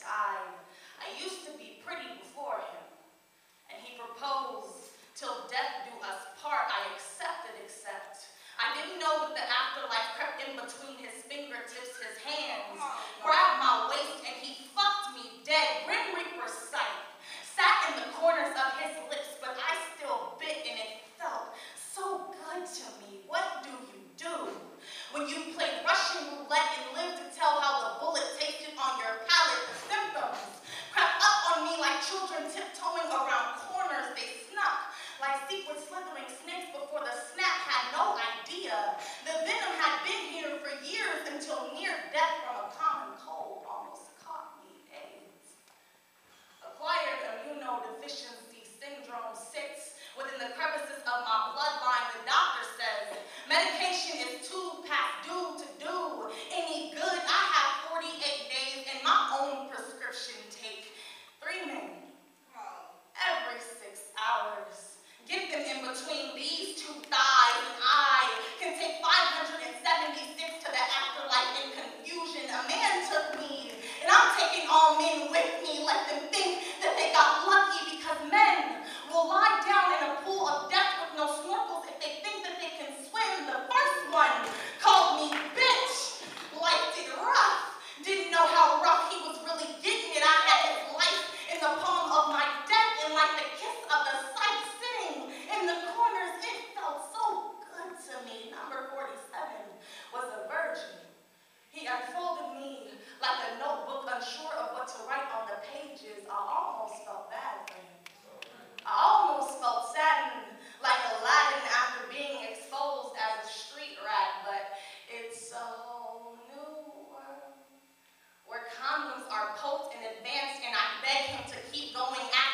side. I used to be pretty before him, and he proposed, till death do us part. I accepted, except I didn't know that the afterlife crept in between his fingertips, his hands, grabbed my waist, and he fucked me dead, Grim Reaper sight. Sat in the corners of his lips, but I still bit, and it felt so good to me. What do you do when you played Russian roulette and lived to tell how the bullet tasted on your palate? The symptoms crept up on me like children tiptoeing around corners. They snuck like secret slithering snakes before the snap. Had no idea the venom had been here for years, until near death from a common cold almost caught me. AIDS. Acquired immunodeficiency syndrome sits within the crevices of my bloodline. The doctor says medication is too past due to do any good. I have 48 days and my own prescription take 3 men every 6 hours. Get them in between these 2 thighs, and I can take 576 to the afterlife in confusion. A man took me, and I'm taking all men with me. Let them think that they got lucky, because men will lie down in a pool of death with no snorkels if they think that they can swim. The first one called me bitch, liked it rough, didn't know how rough he was really getting it. I had his life in the palm of my death, and like the kiss of the sight sitting in the corners, it felt so good to me. Number 47 was a virgin. He unfolded me like a notebook, unsure of what to write on the pages. I almost felt bad for him. I almost felt saddened like Aladdin after being exposed as a street rat, but it's a whole new world where condoms are poked in advance, and I beg him to keep going after